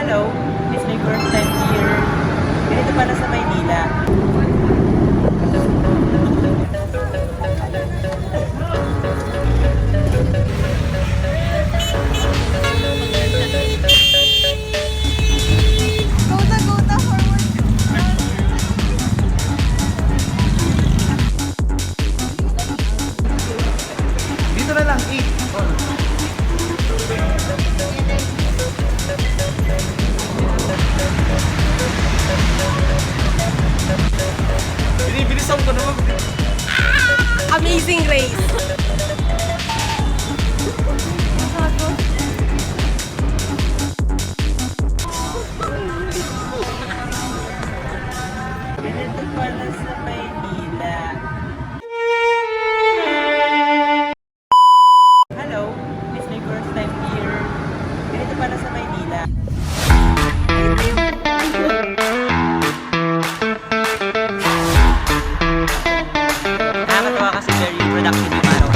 Hello, it's my first time here. Ganito pala sa Maynila. Dito na lang, 8. Binibilisan ko naman. Amazing Race. Ganito pala sa Maynila. Hello, it's my first time here. Ganito pala sa Maynila. Nakakatawa kasi very productive yung araw.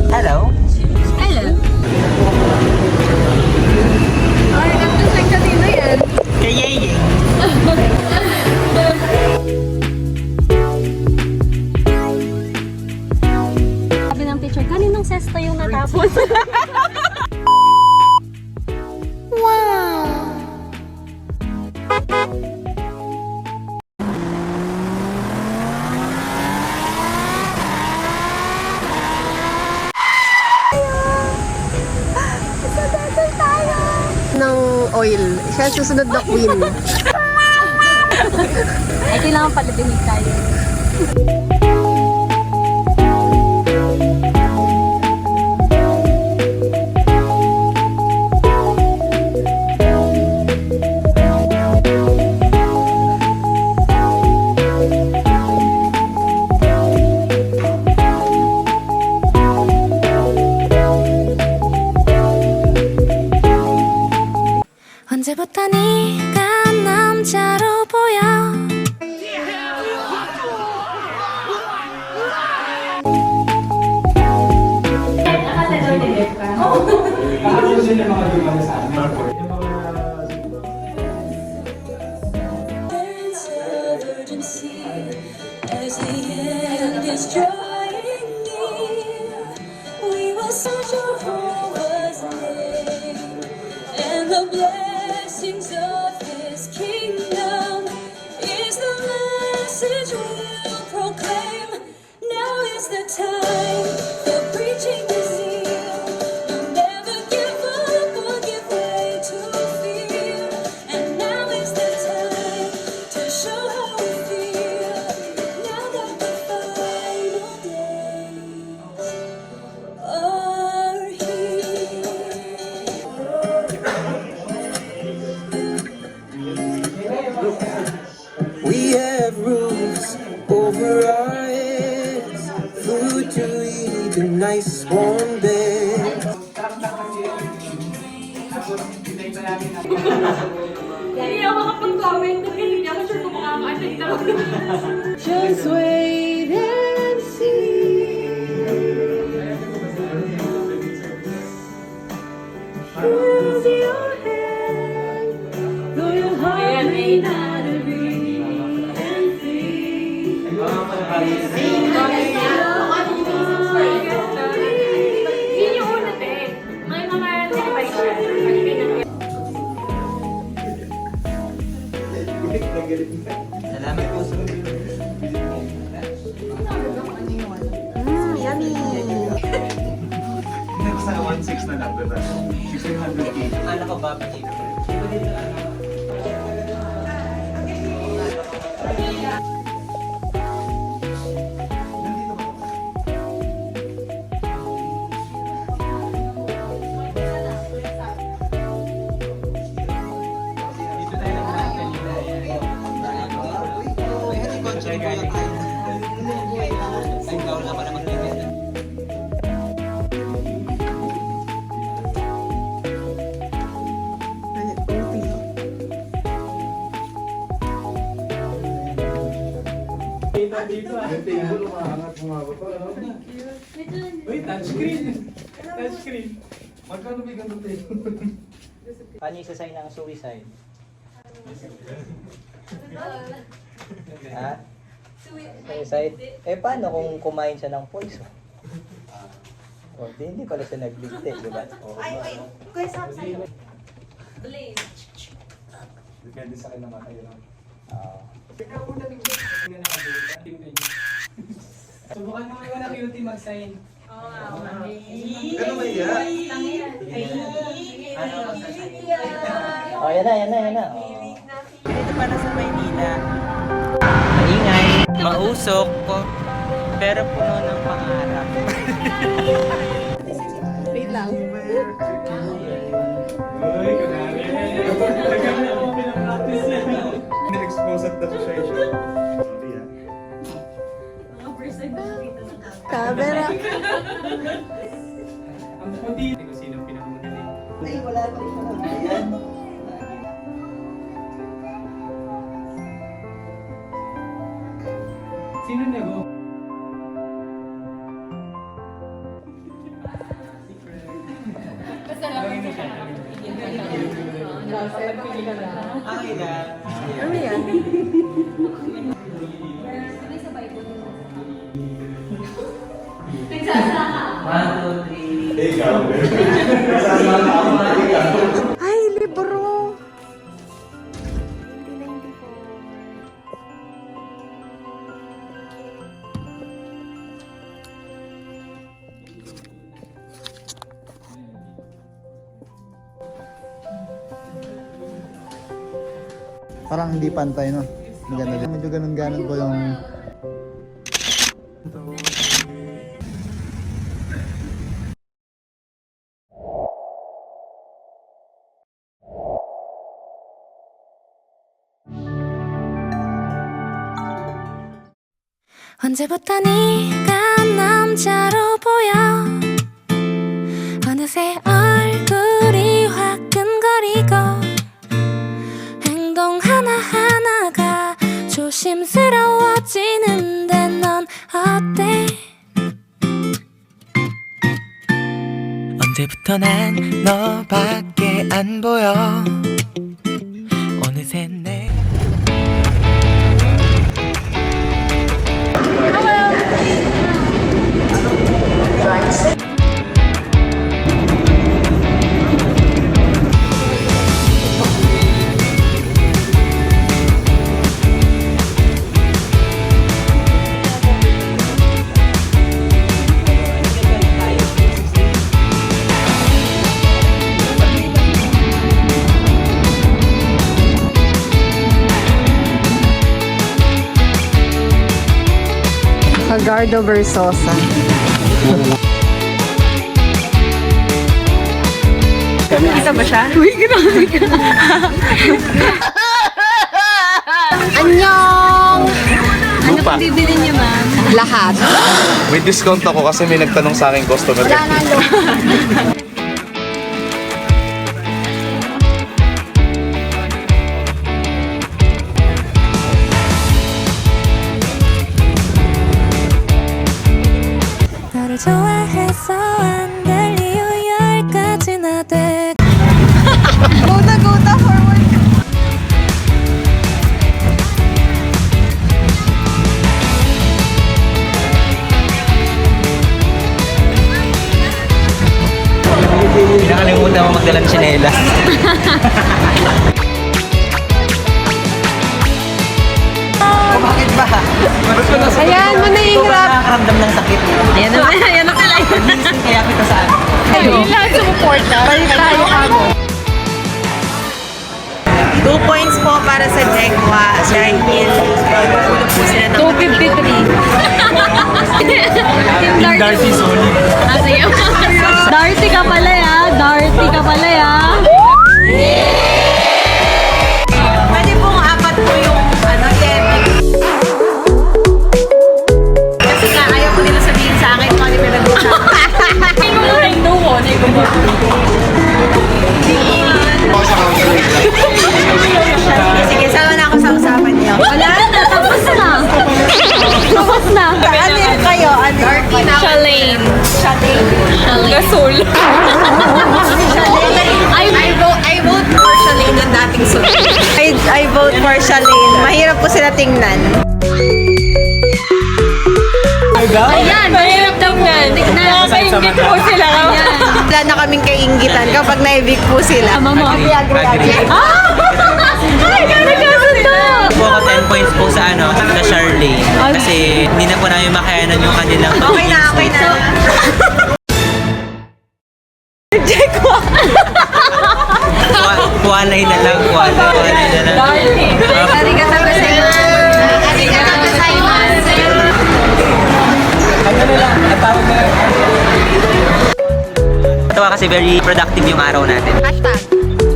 Hello? Hello. Ay, nandun lang kanina yan. Kay Yeye. Sabi ng teacher, kaninong sesto yung natapos? ng oil. Siya susunod na queen. Ay, kailangan pala dinig tayo. 언제부터 네가 남자로 보여 As the end is drawing near, we will search our whole was made, and the blessings of His kingdom is the message we'll proclaim. Now is the time for preaching the zeal. We'll never give up or give way to fear. And now is the time to show how we feel. Now that the final days are here. We have roofs over our heads, food to eat, a nice warm bed. Hindi ako makapag-comment kasi hindi ako sure kung makaka-attend ako. Just wait and see. Hold your hand, though your heart may not agree and see. Yun yung una, te. May mga celebration. Salamat po sa Yummy! Hindi ko sana 1.6 na lang, diba? 1600K. Akala ko ba dito? marunong ako na mag-event. Yung table, umaangat, bumababa. Uy, touchscreen. Touchscreen. Magkano may ganun table? Paano isa-sign ang suicide? Ha? Suicide? Eh, paano kung kumain siya ng poison? O, hindi pala siya nagligte, di ba? Depende sa akin naman kayo lang. Oo. Subukan mo naman ang cutie mag-sign. Ganun ba yan? Oh, yan na, yan na, yan na. Oh. Dito pala sa Maynila. Maingay, mausok ko, pero puno ng pangarap. Wait lang. Uy, kunwari. Nagkakaroon ako pinapractice yan. Na-expose at na-social. Sorry ah. Camera. Ang puti. Hindi ko sino pinakamagaling. Ay, wala pa rin siya. Ayan. Sino nego? Ano yan? Ikaw. Kasama na ako na ikaw. Ay, libro! Parang hindi pantay, no? Maganda din. Medyo ganun-ganun po yung... 언제부터 네가 남자로 보여 어느새 얼굴이 화끈거리고 행동 하나하나가 조심스러워지는데 넌 어때? 언제부터 난 너밖에 안 보여 어느새 내 Agardo Versosa. Kita ba siya? Uy, grabe ka. Annyeong! Ano pang bibili niyo, ma'am? Lahat. May discount ako kasi may nagtanong sa akin customer. Wala na, lo. 너를 좋아해서 안 될 이유 10가지나 돼 Guta forward. Nakalimutan mo magdalang tsinelas. Bakit ba? Ayan, manahirap. Nakakaramdam ng sakit. Ayan na, ayan na pala. Minsan kaya kita sa ano. Ayun, lahat sumuport na. Balik tayo kamo. 2 points po para sa Jekwa dahil tulog po sila ng 253. Team Darty solid. Darty ka pala ya. Darty ka pala ya. Pwede pong 4 po yung 10. Kasi nga ayaw ko nila sa Gasol. I vote for Shalane ng dating Sol. I vote for Shalane. Mahirap po sila tingnan. Ayan, mahirap tingnan. Nakaingit po sila. Ayan. Wala na kaming kaingitan kapag na-evict po sila. Mama, Agree. ay, nagkasundo! Po ako 10 points po sa sa Charlene. Kasi hindi na po namin makayanan yung kanilang Okay na. Kuwalay na lang. Arigatou gozaimasu. Arigatou gozaimasu. Ito kasi very productive yung araw natin. Hashtag.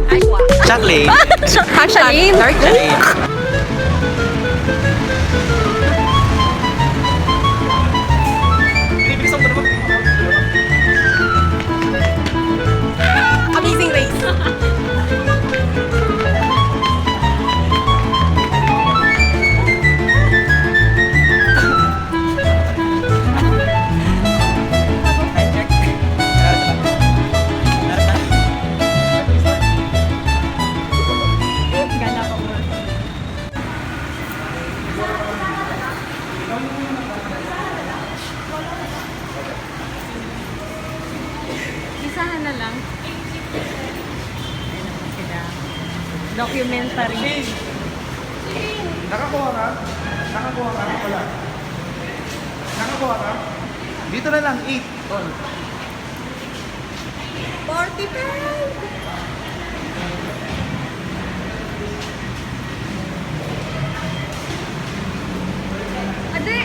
Aywa. Charlene. Shalane. Charlene. Amazing race. Isahan na lang. Documentary. Nakakuha ka? Wala. Nakakuha ka? Dito na lang, 8. Tol. 45! Ate!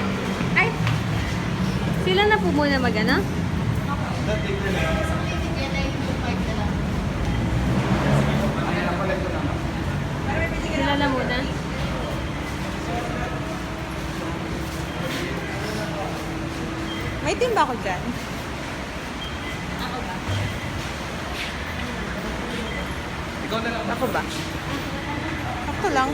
Ay! Sila na po muna mag-ano? Sila na muna. May team ba ako dyan? Ikaw na lang. Ako ba? Ako lang.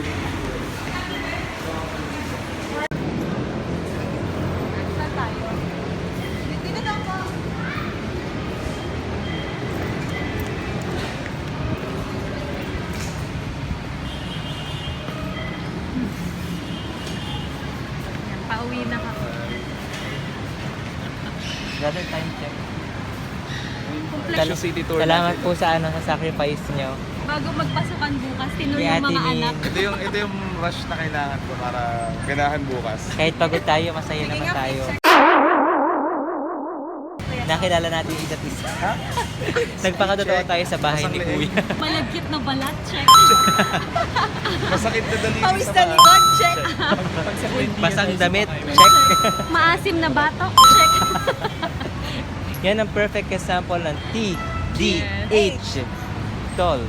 Pauwi na kami. Brother, time check. City tour. Salamat po sa sa sacrifice nyo. Bago magpasukan bukas, tinuro Kaya yung mga tinin. anak. Ito yung rush na kailangan ko para ganahan bukas. Kahit pagod tayo, masaya naman tayo. Nakilala natin yung isa't isa. Nagpakatotoo tayo sa bahay ni Kuya. Malagkit na balat, check. Masakit na daliri Pawis sa na likod, check. Basang damit, check. Maasim na batok, check. Yan ang perfect example ng T, D, H. Tall,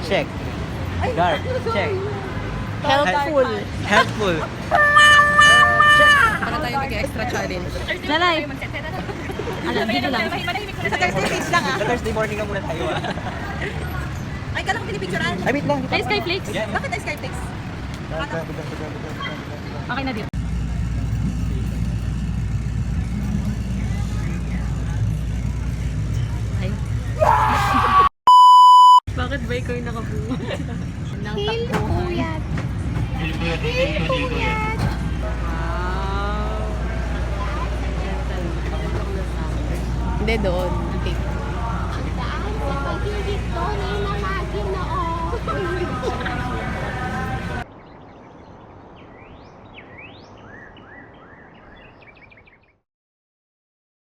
check. Dark, check. Helpful. Helpful. Para tayo mag-extra challenge. Lalay. Alam, dito lang. Sa Thursday page lang Sa Thursday morning na muna tayo. Ay, kala ko pinipicturean. Ay, wait lang. Ay, Skyflakes. Bakit ay Skyflix? Okay na dito. Ay. Bakit ba ikaw yung nakabuo? Nang takbuhan. Hindi doon.